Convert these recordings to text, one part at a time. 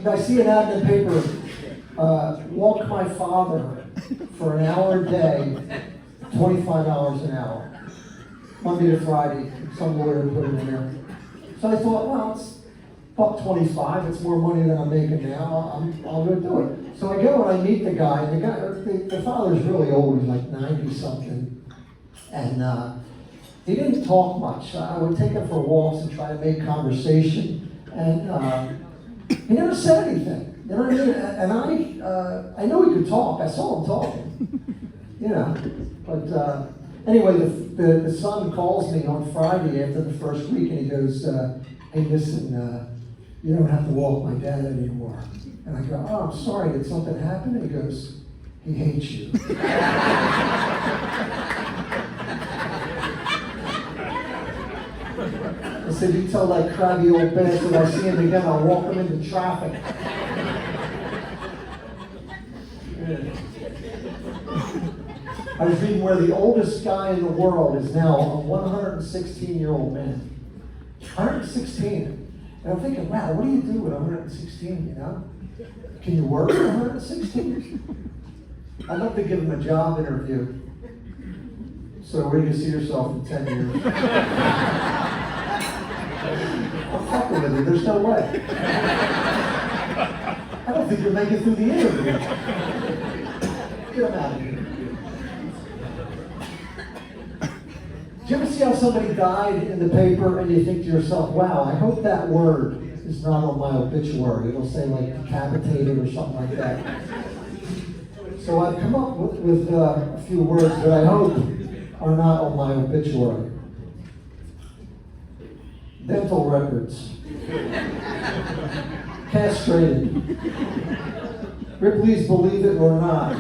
I see an ad in the paper, walk my father for an hour a day, $25 an hour. Monday to Friday, some lawyer put it in there. So I thought, well, it's $1.25, it's more money than I'm making now, I'll go do it. So I go and I meet the guy, and the father's really old, he's like 90-something. And he didn't talk much. I would take him for walks and try to make conversation. And he never said anything. You know what I mean? And I know he could talk. I saw him talking. You know. But anyway, the son calls me on Friday after the first week, and he goes, hey, listen, you don't have to walk my dad anymore. And I go, oh, I'm sorry, did something happen? And he goes, he hates you. I said, you tell that crabby old bastard I see him again, I'll walk him into traffic. I was reading where the oldest guy in the world is now a 116-year-old man. 116. And I'm thinking, wow, what do you do at 116, you know? Can you work at 116? I'd love to give him a job interview. So where do you see yourself in 10 years? I'm fucking with you, there's no way. I don't think you'll make it through the interview. Get him out of here. Do you ever see how somebody died in the paper and you think to yourself, wow, I hope that word is not on my obituary. It'll say like decapitated or something like that. So I've come up with a few words that I hope are not on my obituary. Dental records. Castrated. Ripley's Believe It or Not.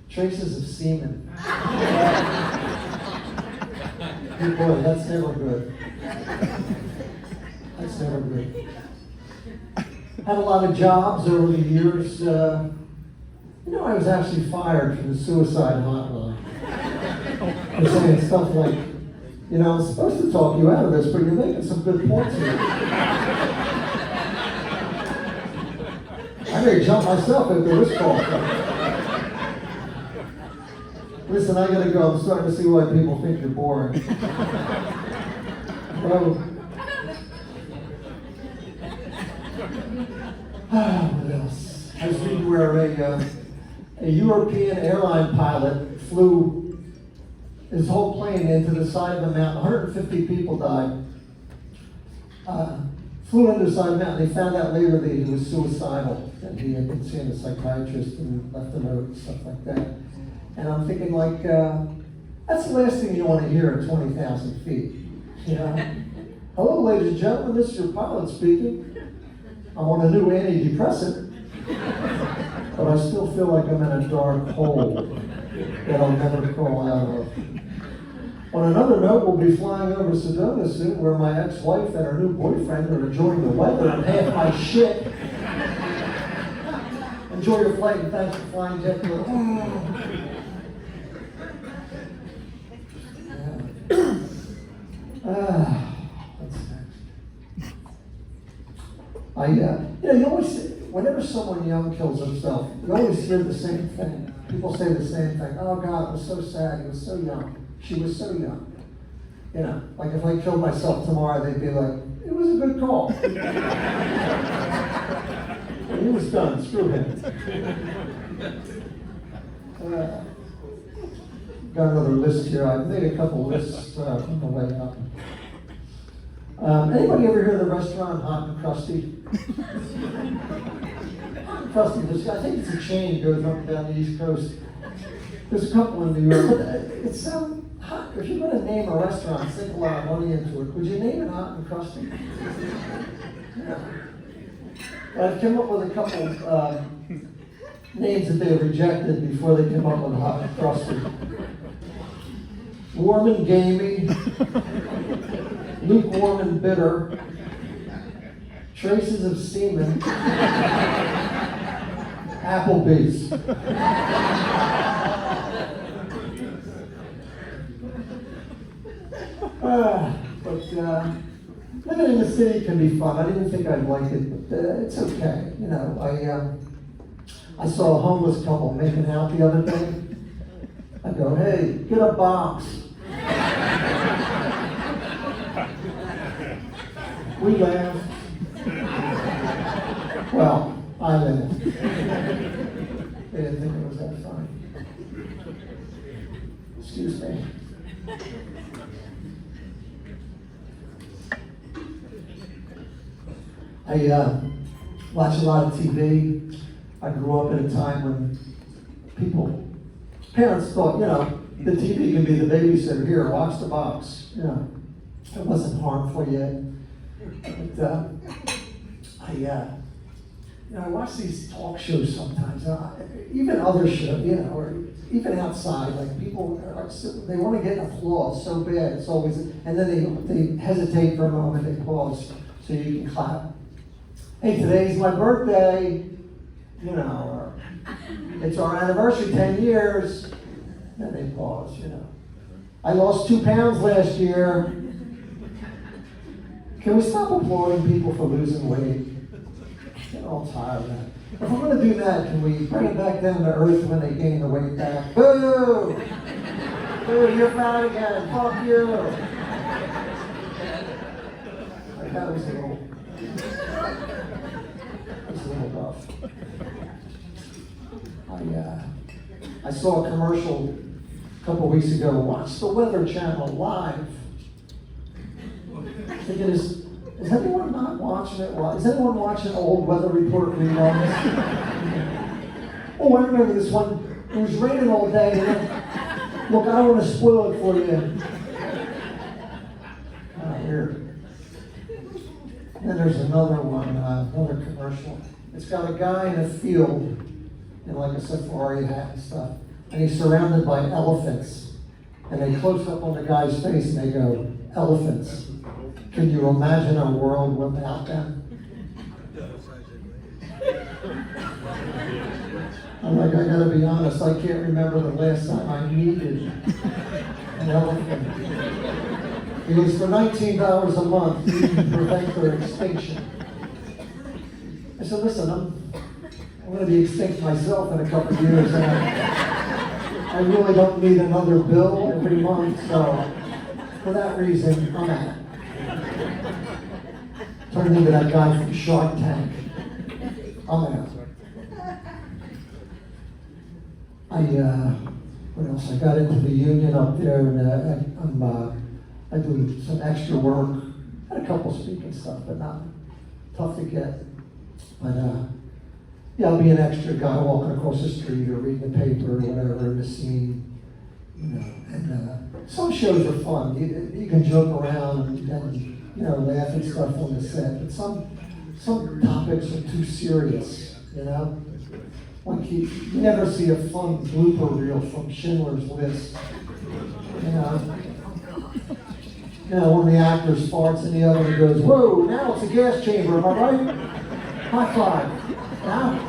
Traces of semen. Good boy, that's never good. That's never good. Had a lot of jobs over the years. I was actually fired from the suicide hotline. They're saying stuff like, I'm supposed to talk you out of this, but you're making some good points here. I may jump myself into this call. Listen, I gotta go. I'm starting to see why people think you're boring. What else? I was reading where a European airline pilot flew his whole plane into the side of a mountain. 150 people died. Flew into the side of the mountain. They found out later that he was suicidal, that he had been seeing a psychiatrist and left a note and stuff like that. And I'm thinking, like, that's the last thing you want to hear at 20,000 feet. Hello, ladies and gentlemen, this is your pilot speaking. I'm on a new antidepressant, but I still feel like I'm in a dark hole that I'll never crawl out of. On another note, we'll be flying over Sedona soon, where my ex-wife and her new boyfriend are enjoying the weather and half my shit. Enjoy your flight and thanks for flying JetBlue. What's next? You always, whenever someone young kills himself, you always hear the same thing. People say the same thing. Oh God, it was so sad. He was so young. She was so young. Like if I killed myself tomorrow, they'd be like, it was a good call. He was done. Screw him. Got another list here. I've made a couple lists on the way up. Anybody ever hear of the restaurant Hot and Crusty? Hot and Crusty, I think it's a chain that goes up and down the East Coast. There's a couple in New York. It's hot. If you're going to name a restaurant, sink a lot of money into it, would you name it Hot and Crusty? Yeah. I've come up with a couple names that they rejected before they came up with Hot and Crusty. Warm and gamey, lukewarm and bitter, traces of semen, Applebee's. living in the city can be fun. I didn't think I'd like it, but it's okay. You know, I saw a homeless couple making out the other day. I go, hey, get a box. We laughed. Well, I laughed. They didn't think it was that funny. Excuse me. I watch a lot of TV. I grew up in a time when parents thought, you know, the TV can be the babysitter. Here, watch the box. You know, it wasn't harmful yet. But I watch these talk shows sometimes, even other shows, you know, or even outside. Like people, they want to get applause so bad. It's always, and then they hesitate for a moment. They pause so you can clap. Hey, today's my birthday. You know, or it's our anniversary, 10 years. Then they pause. You know, I lost 2 pounds last year. Can we stop applauding people for losing weight? Get all tired of that. If we're going to do that, can we bring it back down to earth when they gain the weight back? Boo! Boo, you're fat again. Fuck you. Like that was a little rough. I saw a commercial a couple weeks ago. Watch the Weather Channel live. Thinking, is anyone not watching it? Is anyone watching old weather report reruns? Oh, I remember this one. It was raining all day. And then, look, I don't want to spoil it for you. Weird. And then there's another one, another commercial. It's got a guy in a field in like a safari hat and stuff, and he's surrounded by elephants. And they close up on the guy's face and they go, elephants. Can you imagine a world without them? I'm like, I gotta be honest, I can't remember the last time I needed an elephant. Because for $19 a month, you can prevent their extinction. I said, listen, I'm gonna be extinct myself in a couple of years, and I really don't need another bill every month, so for that reason, I'm out. Turned into that guy from Shark Tank. I'm out. What else? I got into the union up there, and I do some extra work. Had a couple speaking stuff, but not tough to get. But yeah, I'll be an extra guy walking across the street or reading the paper or whatever in the scene, you know. And some shows are fun. You can joke around and you know, laugh and stuff on the set, but some topics are too serious, you know? Like you never see a fun blooper reel from Schindler's List, you know? You know, one of the actors farts in the oven and goes, whoa, now it's a gas chamber, am I right? High five. Now?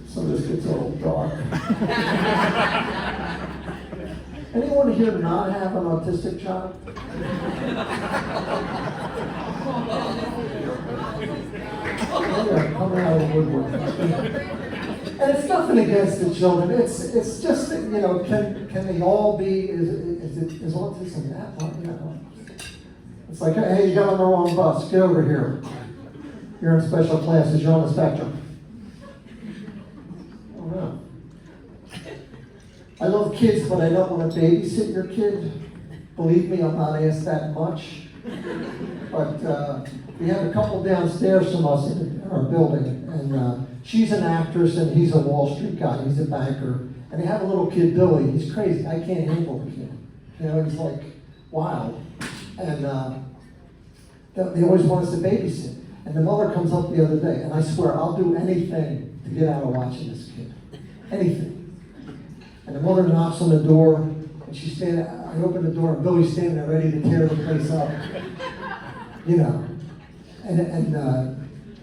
So this gets a little dark. Anyone here not have an autistic child? Coming out of the woodwork. And it's nothing against the children. It's just that, you know, can they all be? Is autism that one? You know, it's like, hey, you got on the wrong bus. Get over here. You're in special classes. You're on the spectrum. I love kids, but I don't want to babysit your kid. Believe me, I'm not asked that much. But we have a couple downstairs from us in our building, and she's an actress, and he's a Wall Street guy. He's a banker, and they have a little kid, Billy. He's crazy. I can't handle the kid. You know, he's like wild, and they always want us to babysit. And the mother comes up the other day, and I swear I'll do anything to get out of watching this kid. Anything. And the mother knocks on the door, and she's standing. I open the door, and Billy's standing there ready to tear the place up. You know. And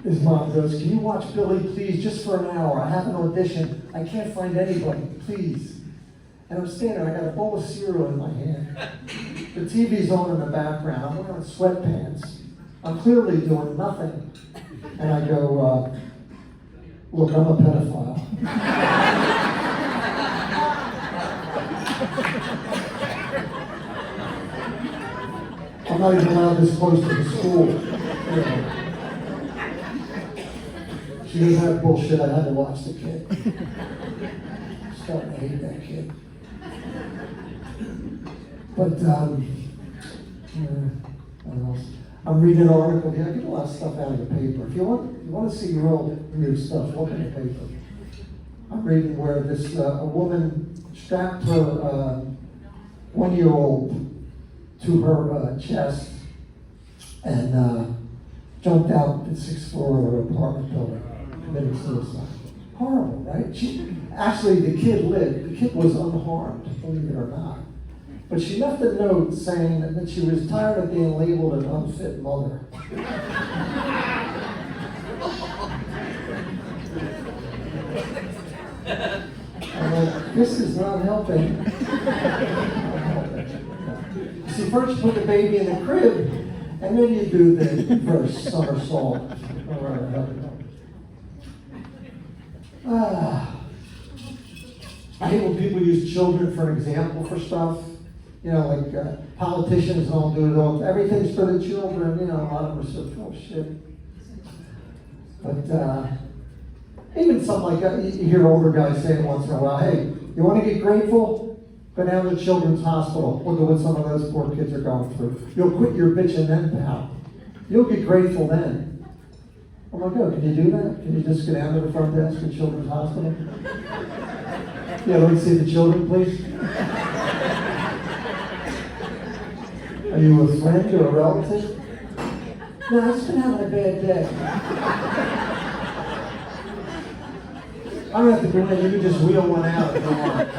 his mom goes, can you watch Billy, please, just for an hour? I have an audition. I can't find anybody, please. And I'm standing there, I got a bowl of cereal in my hand. The TV's on in the background. I'm wearing sweatpants. I'm clearly doing nothing. And I go, look, I'm a pedophile. I'm not even allowed this close to the school. You know. She doesn't have bullshit. I had to watch the kid. I'm starting to hate that kid. But, what else? I'm reading an article here. I get a lot of stuff out of the paper. If you want to see real new stuff, look in the paper. I'm reading where this a woman strapped her 1-year-old to her chest and jumped out the 6th floor of her apartment building, committed suicide. Horrible, right? Actually, the kid lived. The kid was unharmed, believe it or not. But she left a note saying that she was tired of being labeled an unfit mother. I'm like, this is not helping. See, first you put the baby in the crib, and then you do the first somersault. I hate when people use children for an example for stuff. You know, like politicians don't do it all. Everything's for the children. You know, a lot of them are so full of shit. But even something like that, you hear older guys say it once in a while, hey, you want to get grateful? Go down to the children's hospital. Look at what some of those poor kids are going through. You'll quit your bitching then, pal. You'll get grateful then. I'm like, oh, can you do that? Can you just go down to the front desk at Children's Hospital? Yeah, let me see the children, please. Are you a friend or a relative? No, I've just been having a bad day. I don't have to go in, you can just wheel one out if you want.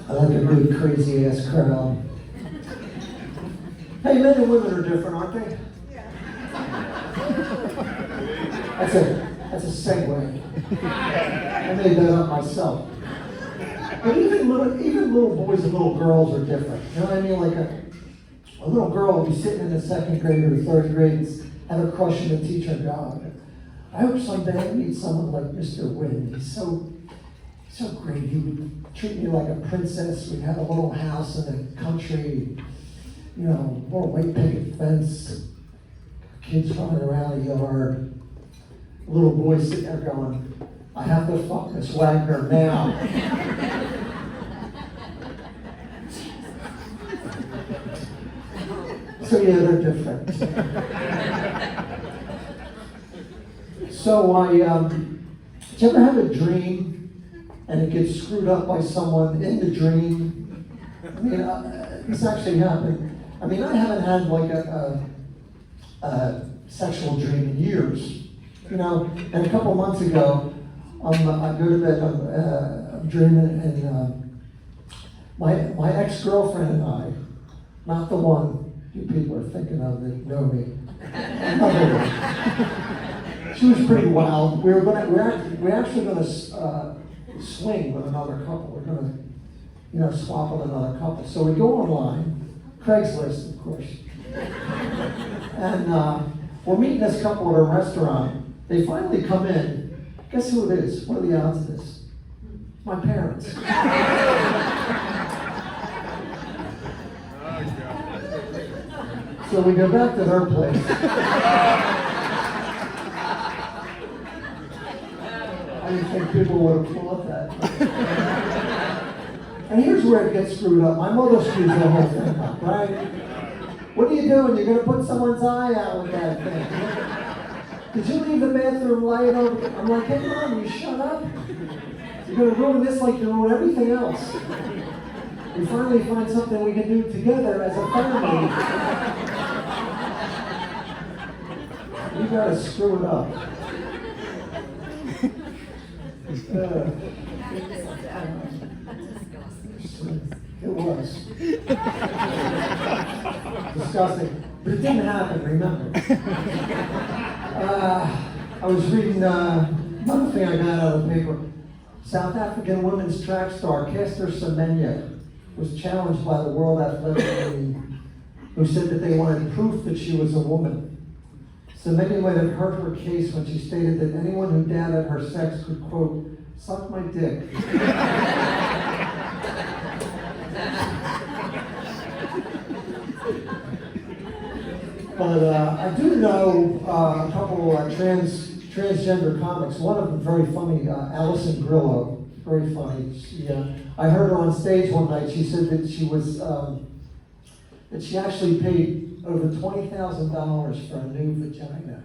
I like a good crazy ass crowd. Hey, men and women are different, aren't they? That's a segue. I made that up myself. But even little boys and little girls are different. You know what I mean? Like a little girl will be sitting in the 2nd grade or 3rd grade and have a crush on the teacher. God, I hope someday I meet someone like Mr. Wynn. He's so great. He would treat me like a princess. We'd have a little house in the country, you know, little white picket fence, kids running around the yard, a little boy sitting there going, I have to fuck Miss Wagner now. So yeah, they're different. So did you ever have a dream and it gets screwed up by someone in the dream? I mean, this actually happened. I mean, I haven't had like a sexual dream in years, you know. And a couple months ago, I go to bed, I'm dreaming, and my ex-girlfriend and I, not the one you people are thinking of that know me, another one. She was pretty wild. We're actually going to swing with another couple. We're going to, you know, swap with another couple. So we go online, Craigslist, of course, and we're meeting this couple at a restaurant. They finally come in. Guess who it is? What are the odds of this? My parents. So we go back to their place. I didn't think people would have thought that. And here's where it gets screwed up. My mother screws the whole thing up, right? What are you doing? You're going to put someone's eye out with that thing. Did you leave the bathroom light on? I'm like, hey, Mom, you shut up. You're going to ruin this like you ruin everything else. We finally find something we can do together as a family. You got to screw it up. It was. Disgusting. But it didn't happen, remember. I was reading another thing I got out of the paper. South African women's track star Caster Semenya was challenged by the World Athletic League, who said that they wanted proof that she was a woman. Semenya might have hurt her case when she stated that anyone who doubted her sex could, quote, suck my dick. But I do know a couple transgender comics. One of them very funny, Alison Grillo, very funny. I heard her on stage one night. She said that she was that she actually paid over $20,000 for a new vagina.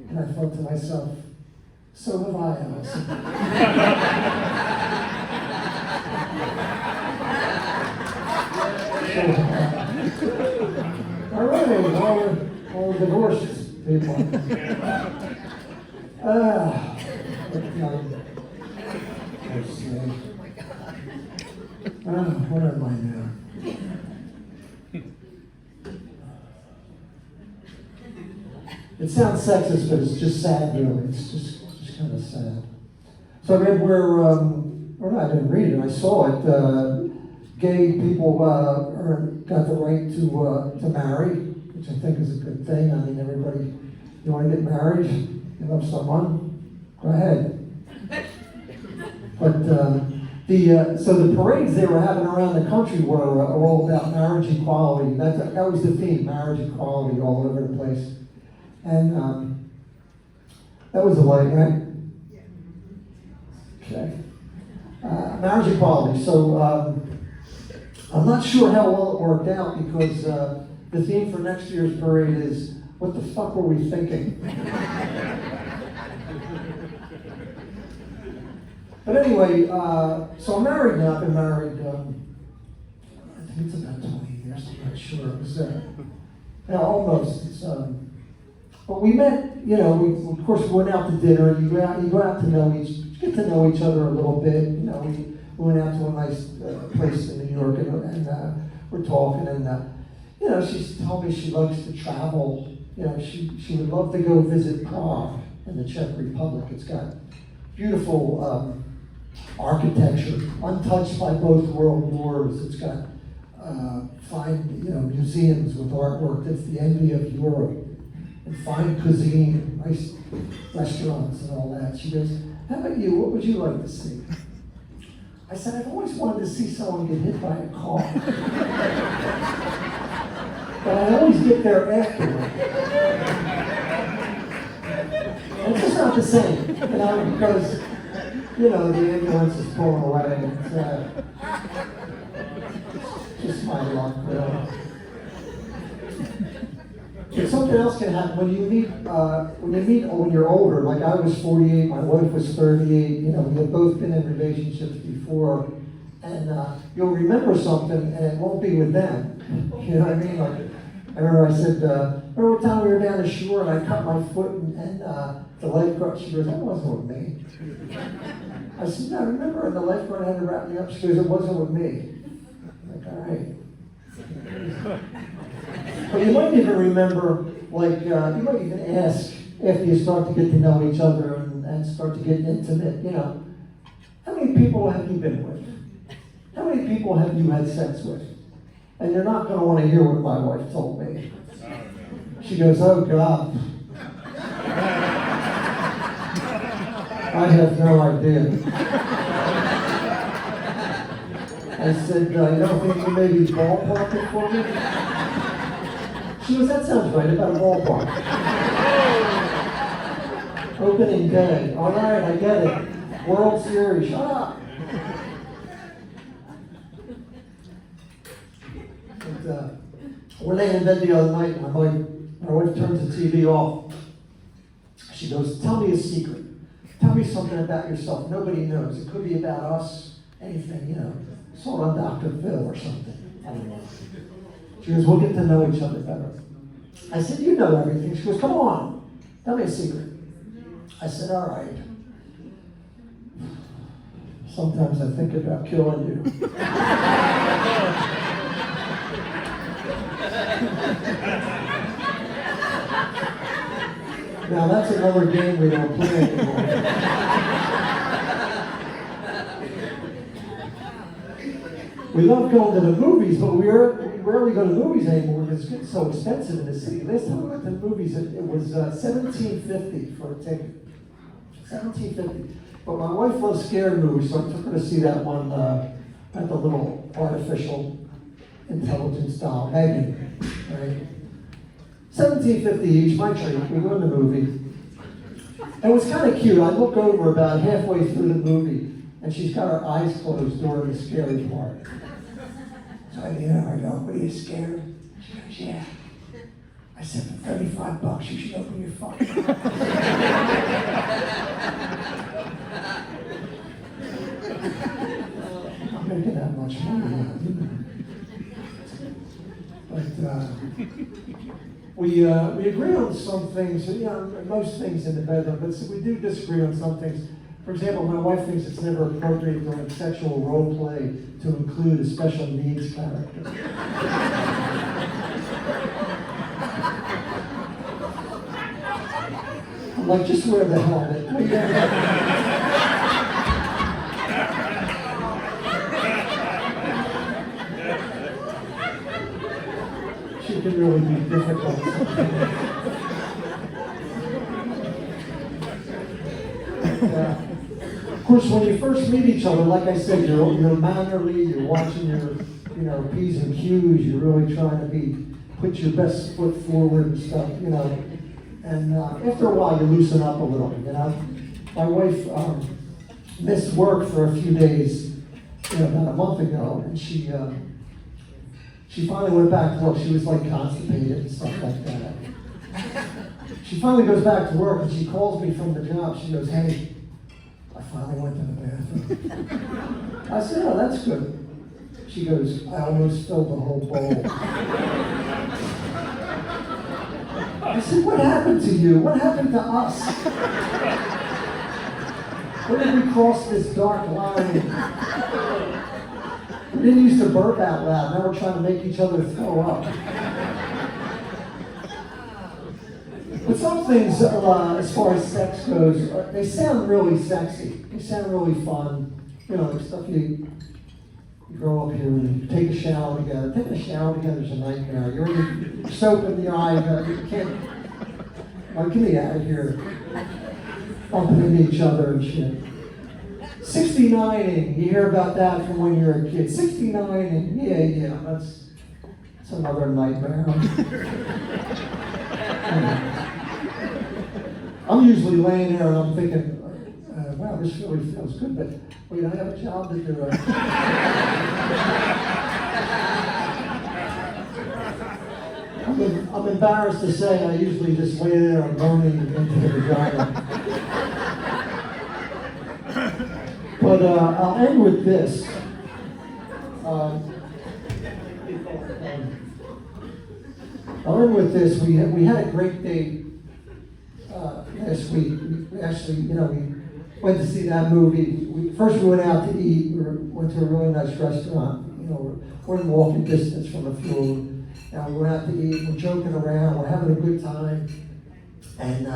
And I thought to myself, so have I, Alison. All right, all divorced people. Where am I now? It sounds sexist, but it's just sad, really. It's just kind of sad. So I read where, or no, I didn't read it. I saw it. Gay people got the right to marry, which I think is a good thing. I mean, everybody, you want to get married, you love someone, go ahead. But so the parades they were having around the country were all about marriage equality. That was the theme, marriage equality, all over the place. And that was the light, right? Okay. Marriage equality. So I'm not sure how well it worked out because the theme for next year's parade is, what the fuck were we thinking? But anyway, so I'm married now. I've been married, I think it's about 20 years, I'm not sure. It was, almost. It's, but we met, we of course we went out to dinner. You go out to get to know each other a little bit. We went out to a nice place in New York and we're talking and she told me she likes to travel. She would love to go visit Prague in the Czech Republic. It's got beautiful architecture, untouched by both world wars. It's got fine museums with artwork that's the envy of Europe. And fine cuisine, nice restaurants and all that. She goes, how about you? What would you like to see? I said, I've always wanted to see someone get hit by a car. But I always get there afterward. And it's just not the same, because, the ambulance is pulling away. It's just my luck, But something else can happen when you meet when you're older. Like I was 48, my wife was 38. We had both been in relationships before, and you'll remember something, and it won't be with them. You know what I mean? Like I remember I said, remember one time we were down the shore and I cut my foot, and the lifeguard, she goes, that wasn't with me. I said, no, I remember, and the lifeguard had to wrap me up. She goes, it wasn't with me. I'm like, all right. But you might even remember, you might even ask after you start to get to know each other and start to get intimate, how many people have you been with? How many people have you had sex with? And you're not going to want to hear what my wife told me. She goes, oh God. I have no idea. I said, you don't think you maybe ballpark it for me? She goes, that sounds right, about a ballpark. Opening day. All right, I get it. World Series, shut up. And, we're laying in bed the other night, and my wife turns the TV off. She goes, tell me a secret. Tell me something about yourself nobody knows. It could be about us, anything, saw it on Dr. Phil or something. I don't know. She goes, we'll get to know each other better. I said, you know everything. She goes, come on, tell me a secret. I said, all right. Sometimes I think about killing you. Now that's another game we don't play anymore. We love going to the movies, but we rarely go to the movies anymore because it's so expensive in the city. Last time we went to the movies, it was $17.50 for a ticket. $17.50. But my wife loves scary movies, so I took her to see that one at the little artificial intelligence doll, Megan. Right? $17.50 each, my treat. We go in the movie. And it was kind of cute. I look over about halfway through the movie, and she's got her eyes closed during the scary part. So I lean over and go, "What, are you scared?" She goes, "Yeah." I said, "For $35, you should open your fucking eyes." I'm making that much money now, but we agree on some things, most things in the bedroom, but we do disagree on some things. For example, my wife thinks it's never appropriate during sexual role play to include a special needs character. I'm like, just wear the helmet. She can really be difficult. Of course, when you first meet each other, like I said, you're mannerly, you're watching your P's and Q's, you're really trying to put your best foot forward and stuff, And after a while, you loosen up a little, My wife missed work for a few days, about a month ago, and she finally went back to work. She was like constipated and stuff like that. She finally goes back to work and she calls me from the job. She goes, "Hey, I finally went to the bathroom." I said, "Oh, that's good." She goes, "I almost filled the whole bowl." I said, "What happened to you? What happened to us? When did we cross this dark line? We didn't used to burp out loud. Now we're trying to make each other throw up." But some things, as far as sex goes, they sound really sexy. They sound really fun. Like stuff you grow up here and you take a shower together. Taking a shower together is a nightmare. You're already soap in the eye. You can't. Like, get me out of here. Bumping into each other and shit. 69ing. You hear about that from when you're a kid. 69ing. Yeah. That's another nightmare. I'm usually laying there and I'm thinking, wow, this really feels good, but wait, I have a job to do. I'm embarrassed to say I usually just lay there and moaning into the vagina. But I'll end with this. We had a great date last week. We actually, we went to see that movie. First we went out to eat. We went to a really nice restaurant. We're in walking distance from the food. And we went out to eat. We're joking around. We're having a good time. And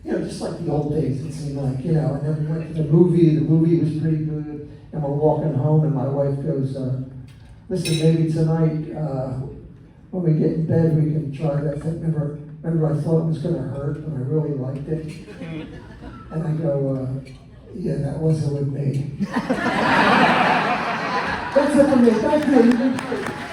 just like the old days, it seemed like. And then we went to the movie. The movie was pretty good. And we're walking home, and my wife goes, "Listen, maybe tonight, when we get in bed, we can try that thing. Remember, I thought it was going to hurt, but I really liked it." And I go, "Yeah, that wasn't with me." That's it for me. Thank you.